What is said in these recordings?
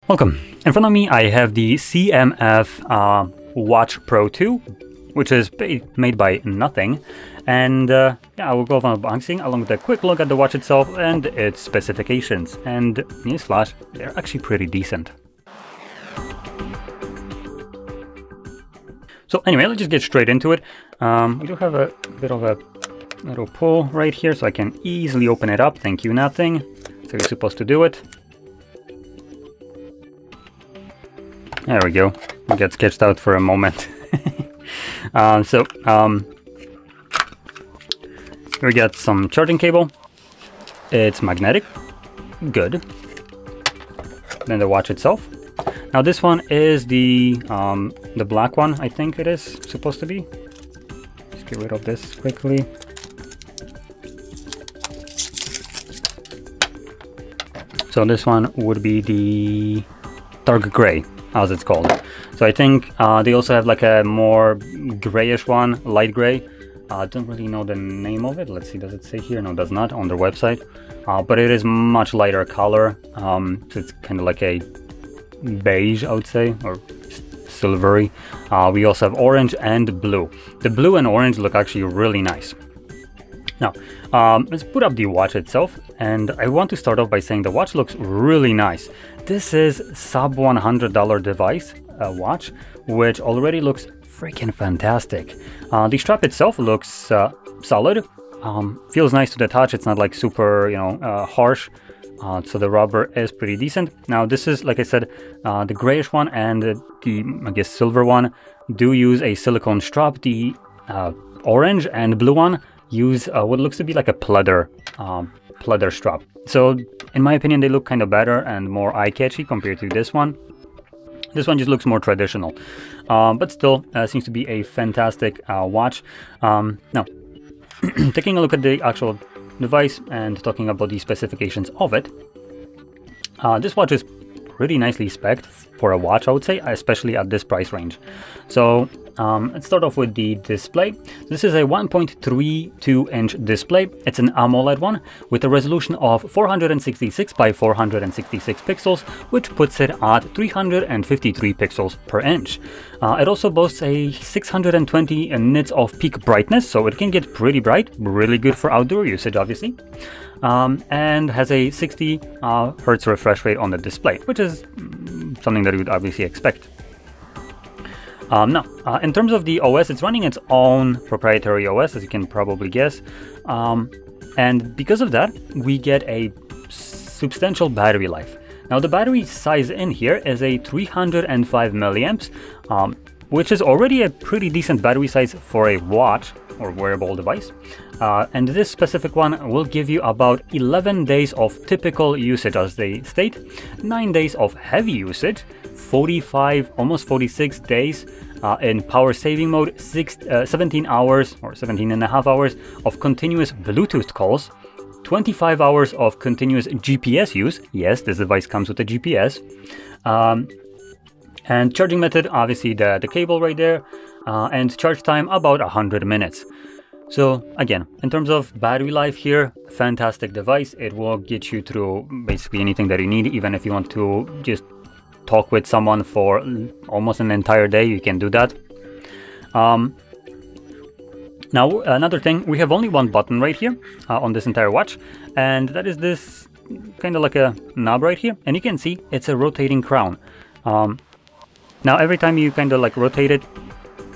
Welcome. In front of me I have the CMF Watch Pro 2, which is made by nothing, and yeah, I will go over unboxing along with a quick look at the watch itself and its specifications, and newsflash, they're actually pretty decent. So anyway, let's just get straight into it. We do have a bit of a little pull right here, so I can easily open it up. Thank you, nothing. So you're supposed to do it. There we go. It gets sketched out for a moment. We got some charging cable. It's magnetic. Good. Then the watch itself. Now this one is the black one, I think it is supposed to be. Just get rid of this quickly. So this one would be the dark gray, as it's called. So I think they also have like a more grayish one, light gray. I don't really know the name of it. Let's see, does it say here? No, it does not on their website. But it is much lighter color. So it's kind of like a beige, I would say, or silvery. We also have orange and blue. The blue and orange look actually really nice. Now, let's put up the watch itself, and I want to start off by saying the watch looks really nice. This is sub $100 device watch, which already looks freaking fantastic. The strap itself looks solid, feels nice to the touch. It's not like super, harsh. So the rubber is pretty decent. Now this is, like I said, the grayish one and the, I guess, silver one do use a silicone strap. The orange and blue one use what looks to be like a pleather strap. So in my opinion, they look kind of better and more eye-catchy compared to this one. This one just looks more traditional, but still seems to be a fantastic watch. Now, taking a look at the actual device and talking about the specifications of it, this watch is pretty nicely spec'd for a watch, I would say, especially at this price range. So let's start off with the display. This is a 1.32-inch display. It's an AMOLED one with a resolution of 466 by 466 pixels, which puts it at 353 pixels per inch. It also boasts a 620 nits of peak brightness, so it can get pretty bright, really good for outdoor usage, obviously. And has a 60 Hertz refresh rate on the display, which is something that you would obviously expect. Now, in terms of the OS, it's running its own proprietary OS, as you can probably guess. And because of that, we get a substantial battery life. Now, the battery size in here is a 305 milliamps, which is already a pretty decent battery size for a watch or wearable device. And this specific one will give you about 11 days of typical usage, as they state, 9 days of heavy usage, 45, almost 46 days in power saving mode, 17 hours or 17 and a half hours of continuous Bluetooth calls, 25 hours of continuous GPS use. Yes, this device comes with a GPS. And charging method, obviously the cable right there, and charge time about 100 minutes. So again, in terms of battery life here, fantastic device. It will get you through basically anything that you need. Even if you want to just talk with someone for almost an entire day, you can do that. Now, another thing, we have only one button right here on this entire watch, and that is this kind of like a knob right here. And you can see it's a rotating crown. Now, every time you kind of like rotate it,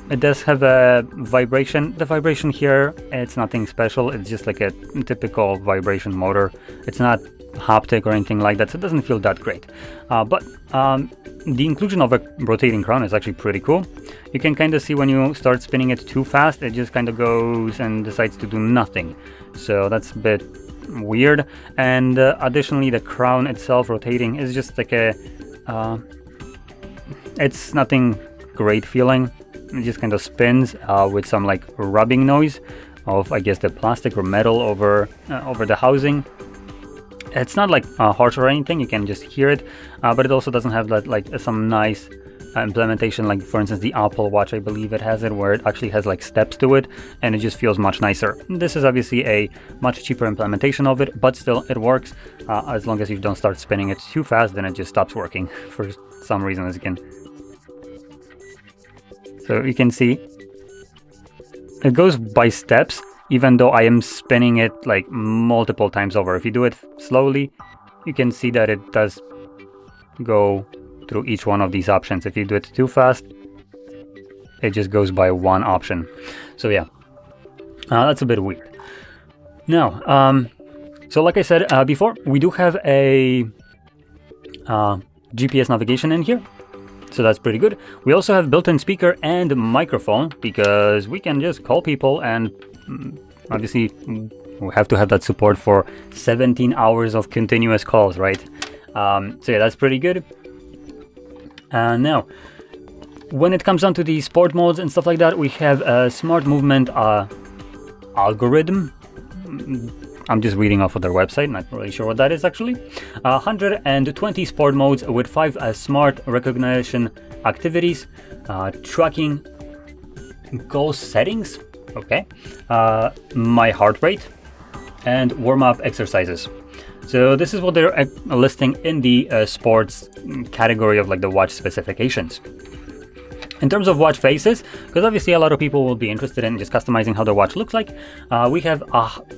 it does have a vibration. The vibration here, it's nothing special. It's just like a typical vibration motor. It's not haptic or anything like that, so it doesn't feel that great. But the inclusion of a rotating crown is actually pretty cool. You can kind of see when you start spinning it too fast, it just kind of goes and decides to do nothing. So that's a bit weird. And additionally, the crown itself rotating is just like a... it's nothing great feeling. It just kind of spins with some like rubbing noise of, I guess, the plastic or metal over the housing. It's not like harsh or anything, you can just hear it, but it also doesn't have that like some nice implementation, like for instance the Apple Watch, I believe it has it, where it actually has like steps to it, and it just feels much nicer. This is obviously a much cheaper implementation of it, but still it works. As long as you don't start spinning it too fast, then it just stops working for some reason, as you can. So you can see it goes by steps, even though I am spinning it like multiple times over. If you do it slowly, you can see that it does go through each one of these options. If you do it too fast, it just goes by one option. So yeah, that's a bit weird. Now, so like I said before, we do have a GPS navigation in here. So that's pretty good. We also have built-in speaker and microphone, because we can just call people, and obviously we have to have that support for 17 hours of continuous calls, right? So yeah, that's pretty good. Now, when it comes down to the sport modes and stuff like that, we have a smart movement algorithm. I'm just reading off of their website, not really sure what that is actually. 120 sport modes with 5 smart recognition activities, tracking goal settings, okay, my heart rate, and warm-up exercises. So this is what they're listing in the sports category of like the watch specifications. In terms of watch faces, because obviously a lot of people will be interested in just customizing how their watch looks like, we have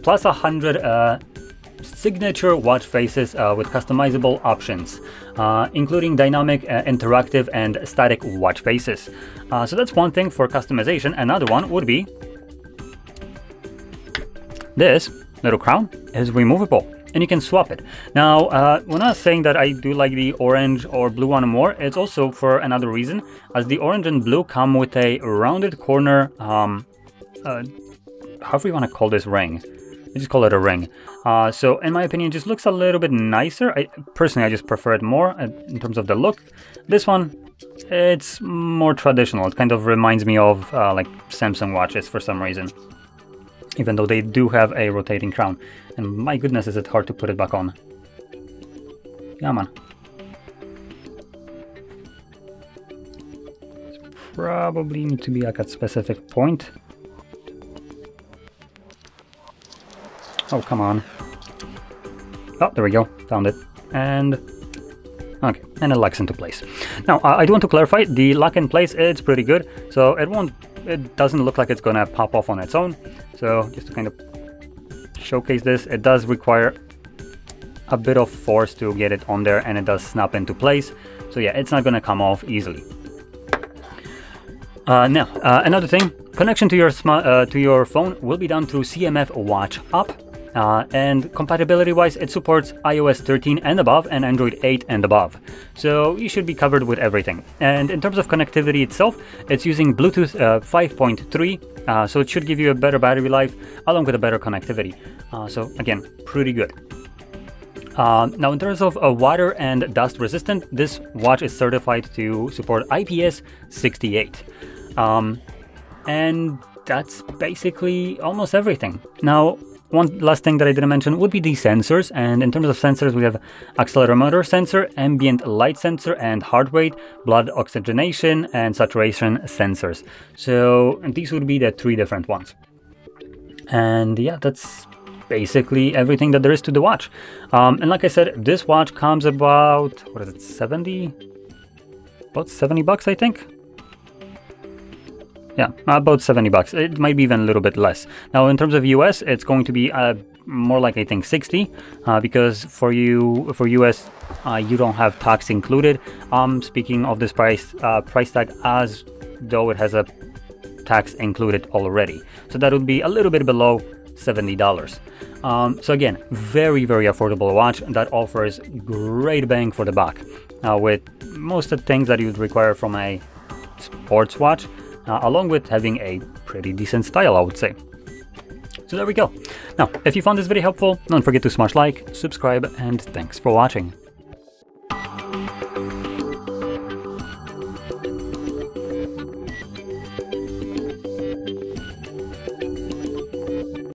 plus 100 signature watch faces with customizable options, including dynamic, interactive, and static watch faces. So that's one thing for customization. Another one would be this little crown is removable, and you can swap it. Now, when I was saying that I do like the orange or blue one more, it's also for another reason, as the orange and blue come with a rounded corner, however you want to call this, ring. I just call it a ring. So in my opinion, it just looks a little bit nicer. Personally, I just prefer it more in terms of the look. This one, it's more traditional. It kind of reminds me of like Samsung watches for some reason, even though they do have a rotating crown. And my goodness, is it hard to put it back on. Yeah, man. Probably need to be like at a specific point. Oh, come on. Oh, there we go. Found it. And okay, and it locks into place. Now, I do want to clarify, the lock in place, it's pretty good. So it doesn't look like it's gonna pop off on its own. So just to kind of showcase this, it does require a bit of force to get it on there, and it does snap into place. So yeah, it's not gonna come off easily. Now, another thing, connection to your phone will be done through CMF Watch app. And compatibility wise, it supports iOS 13 and above and Android 8 and above. So you should be covered with everything. And in terms of connectivity itself, it's using Bluetooth 5.3, so it should give you a better battery life along with a better connectivity. So again, pretty good. Now, in terms of water and dust resistant, this watch is certified to support IPS 68. And that's basically almost everything. Now, one last thing that I didn't mention would be the sensors. And in terms of sensors, we have accelerometer sensor, ambient light sensor, and heart rate, blood oxygenation, and saturation sensors. So these would be the 3 different ones. And yeah, that's basically everything that there is to the watch. And like I said, this watch comes about, what is it, about 70 bucks, I think. Yeah, about 70 bucks. It might be even a little bit less. Now, in terms of US, it's going to be more like, I think, 60, because for US, you don't have tax included. Speaking of this price tag, as though it has a tax included already. So that would be a little bit below $70. So again, very, very affordable watch that offers great bang for the buck, with most of the things that you'd require from a sports watch, along with having a pretty decent style, I would say. So there we go. Now, if you found this video helpful, don't forget to smash like, subscribe, and thanks for watching.